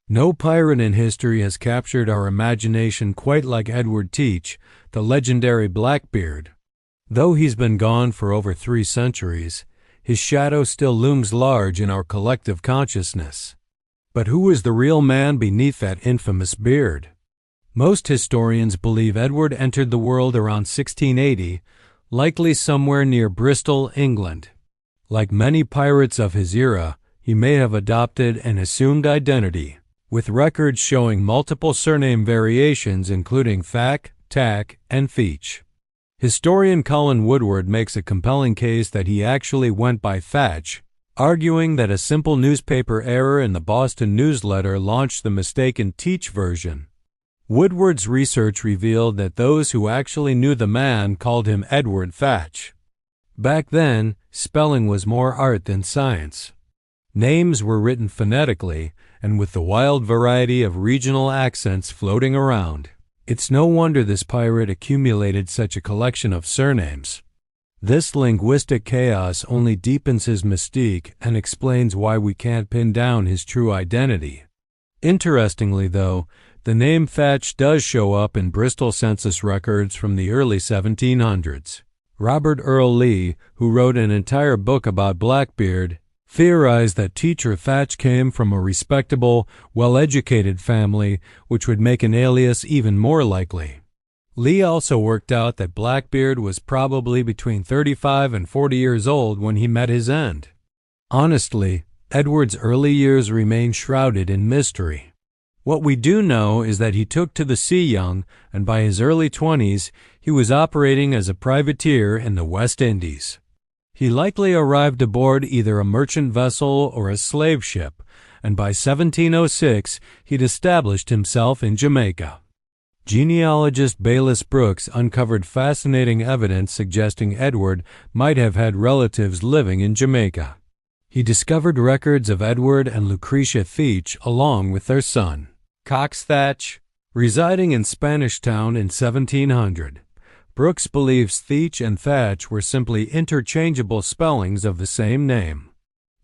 No pirate in history has captured our imagination quite like Edward Thatch, the legendary Blackbeard. Though he's been gone for over 3 centuries, his shadow still looms large in our collective consciousness. But who is the real man beneath that infamous beard? Most historians believe Edward entered the world around 1680, likely somewhere near Bristol, England. Like many pirates of his era, he may have adopted an assumed identity, with records showing multiple surname variations including Thack, Tack, and Theach. Historian Colin Woodward makes a compelling case that he actually went by Thatch, arguing that a simple newspaper error in the Boston newsletter launched the mistaken Teach version. Woodward's research revealed that those who actually knew the man called him Edward Thatch. Back then, spelling was more art than science. Names were written phonetically, and with the wild variety of regional accents floating around, it's no wonder this pirate accumulated such a collection of surnames. This linguistic chaos only deepens his mystique and explains why we can't pin down his true identity. Interestingly, though, the name Thatch does show up in Bristol census records from the early 1700s. Robert Earl Lee, who wrote an entire book about Blackbeard, theorized that teacher Thatch came from a respectable, well-educated family, which would make an alias even more likely. Lee also worked out that Blackbeard was probably between 35 and 40 years old when he met his end. Honestly, Edward's early years remain shrouded in mystery. What we do know is that he took to the sea young, and by his early 20s, he was operating as a privateer in the West Indies. He likely arrived aboard either a merchant vessel or a slave ship, and by 1706, he'd established himself in Jamaica. Genealogist Bayless Brooks uncovered fascinating evidence suggesting Edward might have had relatives living in Jamaica. He discovered records of Edward and Lucretia Theach along with their son, Cox Thatch, residing in Spanish Town in 1700. Brooks believes Theach and Thatch were simply interchangeable spellings of the same name.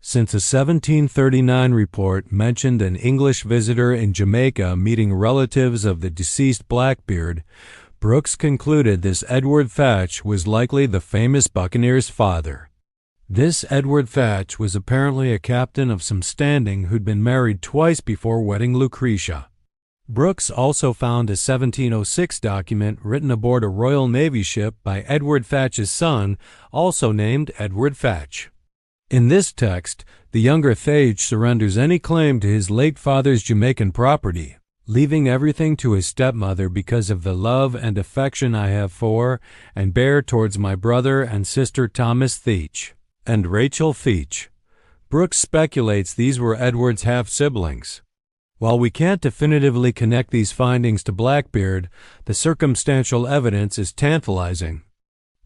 Since a 1739 report mentioned an English visitor in Jamaica meeting relatives of the deceased Blackbeard, Brooks concluded this Edward Thatch was likely the famous buccaneer's father. This Edward Thatch was apparently a captain of some standing who'd been married twice before wedding Lucretia. Brooks also found a 1706 document written aboard a Royal Navy ship by Edward Thatch's son, also named Edward Thatch. In this text, the younger Thatch surrenders any claim to his late father's Jamaican property, leaving everything to his stepmother because of the love and affection I have for and bear towards my brother and sister Thomas Theach and Rachel Theach. Brooks speculates these were Edward's half-siblings. While we can't definitively connect these findings to Blackbeard, the circumstantial evidence is tantalizing.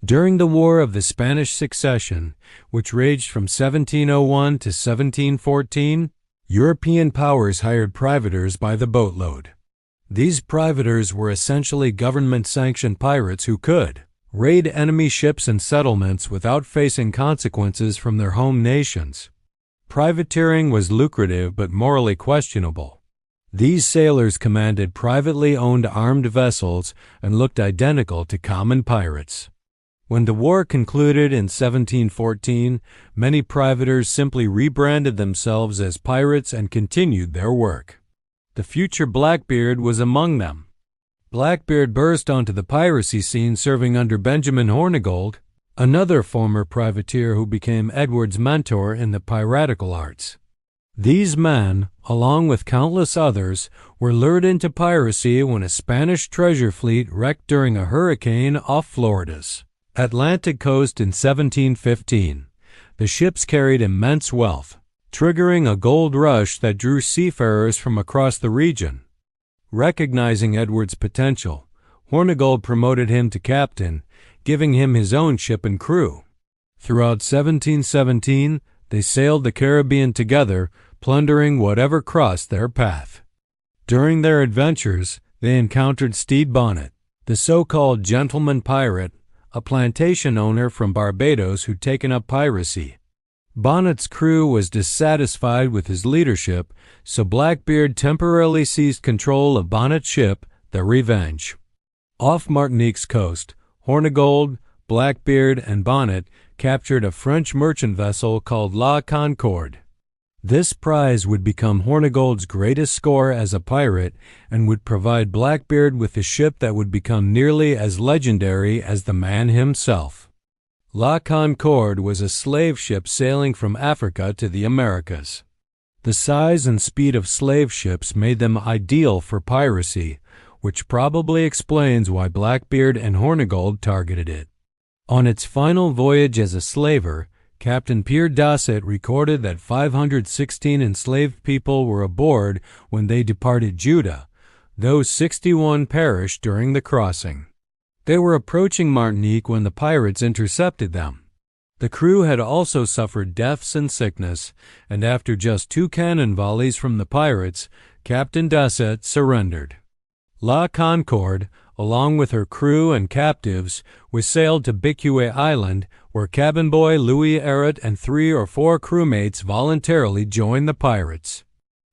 During the War of the Spanish Succession, which raged from 1701 to 1714, European powers hired privateers by the boatload. These privateers were essentially government-sanctioned pirates who could raid enemy ships and settlements without facing consequences from their home nations. Privateering was lucrative but morally questionable. These sailors commanded privately owned armed vessels and looked identical to common pirates. When the war concluded in 1714, many privateers simply rebranded themselves as pirates and continued their work. The future Blackbeard was among them. Blackbeard burst onto the piracy scene serving under Benjamin Hornigold, another former privateer who became Edward's mentor in the piratical arts. These men, along with countless others, were lured into piracy when a Spanish treasure fleet wrecked during a hurricane off Florida's Atlantic coast in 1715. The ships carried immense wealth, triggering a gold rush that drew seafarers from across the region. Recognizing Edward's potential, Hornigold promoted him to captain, giving him his own ship and crew. Throughout 1717, they sailed the Caribbean together, plundering whatever crossed their path. During their adventures, they encountered Stede Bonnet, the so-called gentleman pirate, a plantation owner from Barbados who'd taken up piracy. Bonnet's crew was dissatisfied with his leadership, so Blackbeard temporarily seized control of Bonnet's ship, the Revenge. Off Martinique's coast, Hornigold, Blackbeard, and Bonnet captured a French merchant vessel called La Concorde. This prize would become Hornigold's greatest score as a pirate and would provide Blackbeard with a ship that would become nearly as legendary as the man himself. La Concorde was a slave ship sailing from Africa to the Americas. The size and speed of slave ships made them ideal for piracy, which probably explains why Blackbeard and Hornigold targeted it. On its final voyage as a slaver, Captain Pierre Dosset recorded that 516 enslaved people were aboard when they departed Judah, though 61 perished during the crossing. They were approaching Martinique when the pirates intercepted them. The crew had also suffered deaths and sickness, and after just 2 cannon volleys from the pirates, Captain Dosset surrendered. La Concorde, along with her crew and captives, was sailed to Biquet Island, where cabin boy Louis Arrot and 3 or 4 crewmates voluntarily joined the pirates.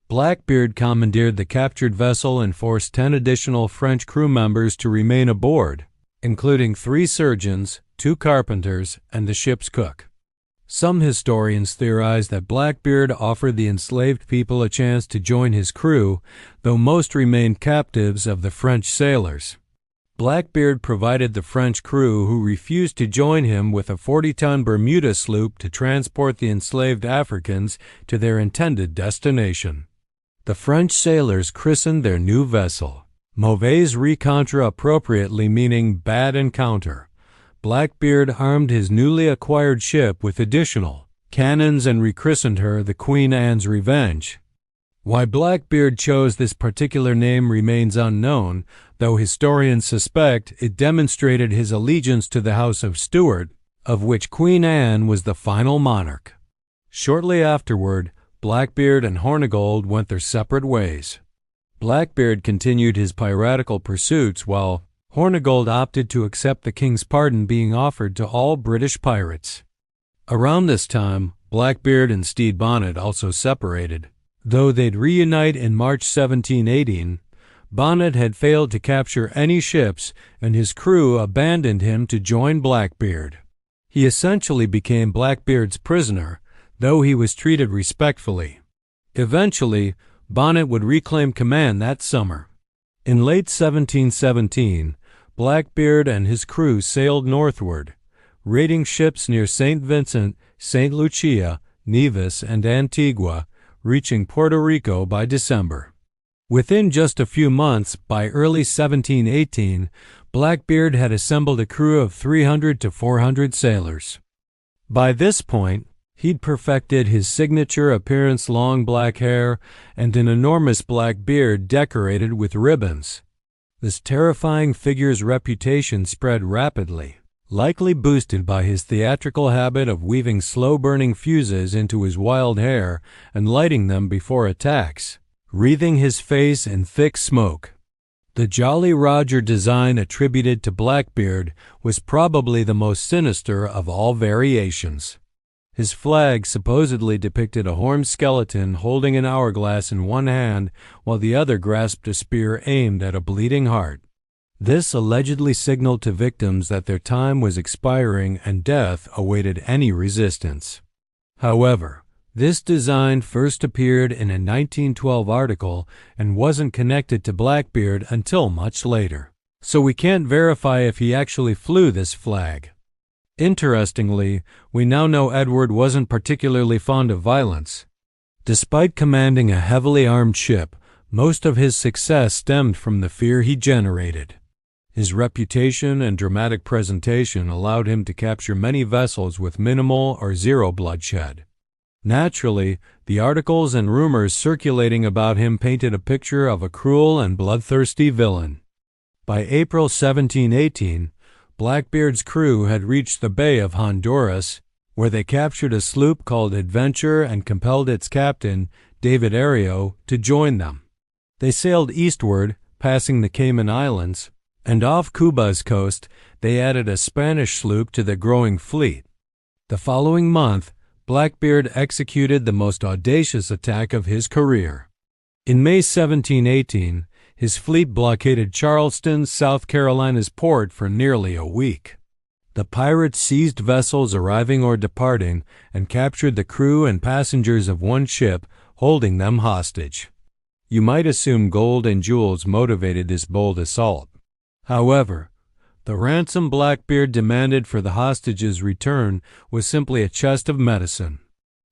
Blackbeard commandeered the captured vessel and forced 10 additional French crew members to remain aboard, including 3 surgeons, 2 carpenters, and the ship's cook. Some historians theorize that Blackbeard offered the enslaved people a chance to join his crew, though most remained captives of the French sailors. Blackbeard provided the French crew who refused to join him with a 40-ton Bermuda sloop to transport the enslaved Africans to their intended destination. The French sailors christened their new vessel Mauvaise Rencontre, appropriately meaning bad encounter. Blackbeard armed his newly acquired ship with additional cannons and rechristened her the Queen Anne's Revenge. Why Blackbeard chose this particular name remains unknown, though historians suspect it demonstrated his allegiance to the House of Stuart, of which Queen Anne was the final monarch. Shortly afterward, Blackbeard and Hornigold went their separate ways. Blackbeard continued his piratical pursuits while Hornigold opted to accept the king's pardon being offered to all British pirates. Around this time, Blackbeard and Stede Bonnet also separated. Though they'd reunite in March 1718, Bonnet had failed to capture any ships, and his crew abandoned him to join Blackbeard. He essentially became Blackbeard's prisoner, though he was treated respectfully. Eventually, Bonnet would reclaim command that summer. In late 1717, Blackbeard and his crew sailed northward, raiding ships near St. Vincent, St. Lucia, Nevis, and Antigua, reaching Puerto Rico by December. Within just a few months, by early 1718, Blackbeard had assembled a crew of 300 to 400 sailors. By this point, he'd perfected his signature appearance: long black hair and an enormous black beard decorated with ribbons. This terrifying figure's reputation spread rapidly, likely boosted by his theatrical habit of weaving slow-burning fuses into his wild hair and lighting them before attacks, wreathing his face in thick smoke. The Jolly Roger design attributed to Blackbeard was probably the most sinister of all variations. His flag supposedly depicted a horned skeleton holding an hourglass in one hand while the other grasped a spear aimed at a bleeding heart. This allegedly signaled to victims that their time was expiring and death awaited any resistance. However, this design first appeared in a 1912 article and wasn't connected to Blackbeard until much later, so we can't verify if he actually flew this flag. Interestingly, we now know Edward wasn't particularly fond of violence. Despite commanding a heavily armed ship, most of his success stemmed from the fear he generated. His reputation and dramatic presentation allowed him to capture many vessels with minimal or zero bloodshed. Naturally, the articles and rumors circulating about him painted a picture of a cruel and bloodthirsty villain. By April 1718, Blackbeard's crew had reached the Bay of Honduras, where they captured a sloop called Adventure and compelled its captain, David Ario, to join them. They sailed eastward, passing the Cayman Islands, and off Cuba's coast they added a Spanish sloop to the growing fleet. The following month, Blackbeard executed the most audacious attack of his career. In May 1718, his fleet blockaded Charleston, South Carolina's port for nearly a week. The pirates seized vessels arriving or departing and captured the crew and passengers of one ship, holding them hostage. You might assume gold and jewels motivated this bold assault. However, the ransom Blackbeard demanded for the hostages' return was simply a chest of medicine.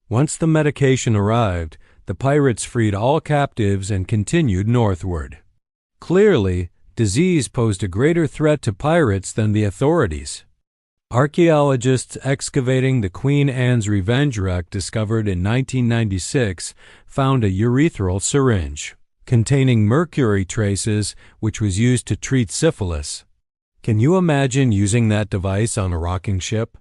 Once the medication arrived, the pirates freed all captives and continued northward. Clearly, disease posed a greater threat to pirates than the authorities. Archaeologists excavating the Queen Anne's Revenge wreck discovered in 1996 found a urethral syringe containing mercury traces which was used to treat syphilis. Can you imagine using that device on a rocking ship?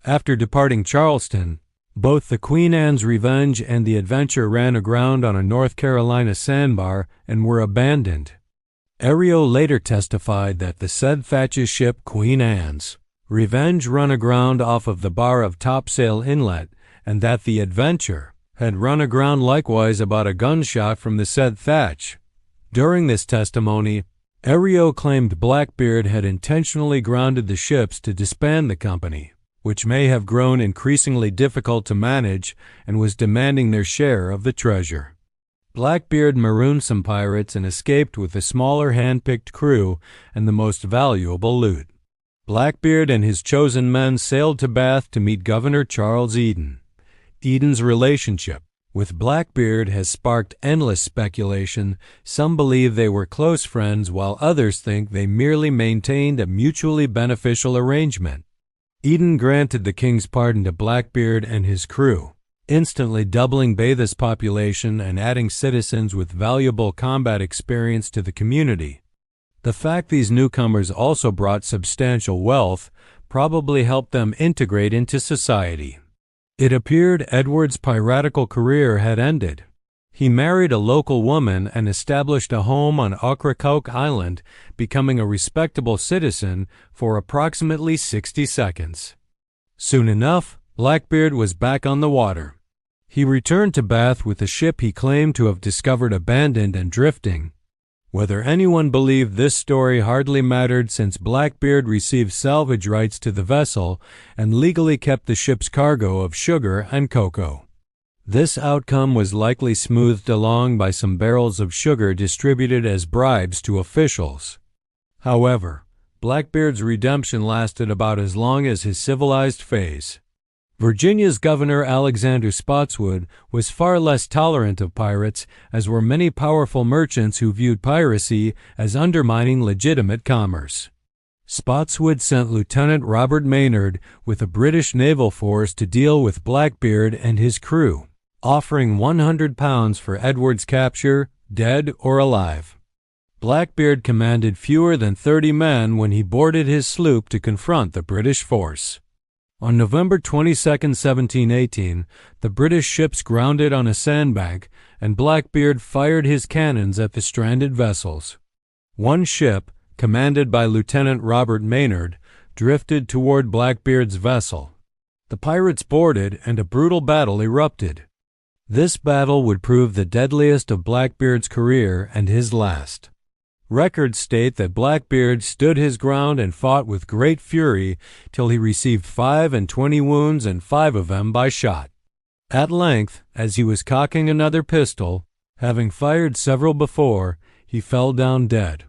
After departing Charleston, both the Queen Anne's Revenge and the Adventure ran aground on a North Carolina sandbar and were abandoned. Errio later testified that the said Thatch's ship Queen Anne's Revenge run aground off of the bar of Topsail Inlet, and that the Adventure had run aground likewise about a gunshot from the said Thatch. During this testimony, Errio claimed Blackbeard had intentionally grounded the ships to disband the company, which may have grown increasingly difficult to manage and was demanding their share of the treasure. Blackbeard marooned some pirates and escaped with a smaller hand-picked crew and the most valuable loot. Blackbeard and his chosen men sailed to Bath to meet Governor Charles Eden. Eden's relationship with Blackbeard has sparked endless speculation. Some believe they were close friends, while others think they merely maintained a mutually beneficial arrangement. Eden granted the king's pardon to Blackbeard and his crew, instantly doubling Bath's population and adding citizens with valuable combat experience to the community. The fact these newcomers also brought substantial wealth probably helped them integrate into society. It appeared Edward's piratical career had ended. He married a local woman and established a home on Ocracoke Island, becoming a respectable citizen for approximately 60 seconds. Soon enough, Blackbeard was back on the water. He returned to Bath with a ship he claimed to have discovered abandoned and drifting. Whether anyone believed this story hardly mattered, since Blackbeard received salvage rights to the vessel and legally kept the ship's cargo of sugar and cocoa. This outcome was likely smoothed along by some barrels of sugar distributed as bribes to officials. However, Blackbeard's redemption lasted about as long as his civilized phase. Virginia's Governor Alexander Spotswood was far less tolerant of pirates, as were many powerful merchants who viewed piracy as undermining legitimate commerce. Spotswood sent Lieutenant Robert Maynard with a British naval force to deal with Blackbeard and his crew, offering £100 for Edward's capture, dead or alive. Blackbeard commanded fewer than 30 men when he boarded his sloop to confront the British force. On November 22, 1718, the British ships grounded on a sandbank, and Blackbeard fired his cannons at the stranded vessels. One ship, commanded by Lieutenant Robert Maynard, drifted toward Blackbeard's vessel. The pirates boarded, and a brutal battle erupted. This battle would prove the deadliest of Blackbeard's career and his last. Records state that Blackbeard stood his ground and fought with great fury till he received 25 wounds, and 5 of them by shot. At length, as he was cocking another pistol, having fired several before, he fell down dead.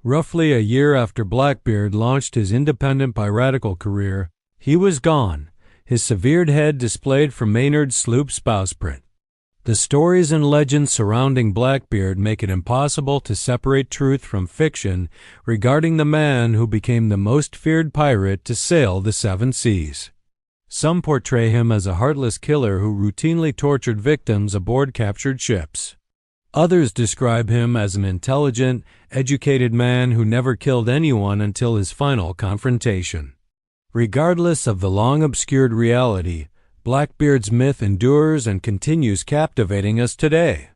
Roughly a year after Blackbeard launched his independent piratical career, he was gone, his severed head displayed from Maynard's sloop's bowsprit. The stories and legends surrounding Blackbeard make it impossible to separate truth from fiction regarding the man who became the most feared pirate to sail the 7 seas. Some portray him as a heartless killer who routinely tortured victims aboard captured ships. Others describe him as an intelligent, educated man who never killed anyone until his final confrontation. Regardless of the long-obscured reality, Blackbeard's myth endures and continues captivating us today.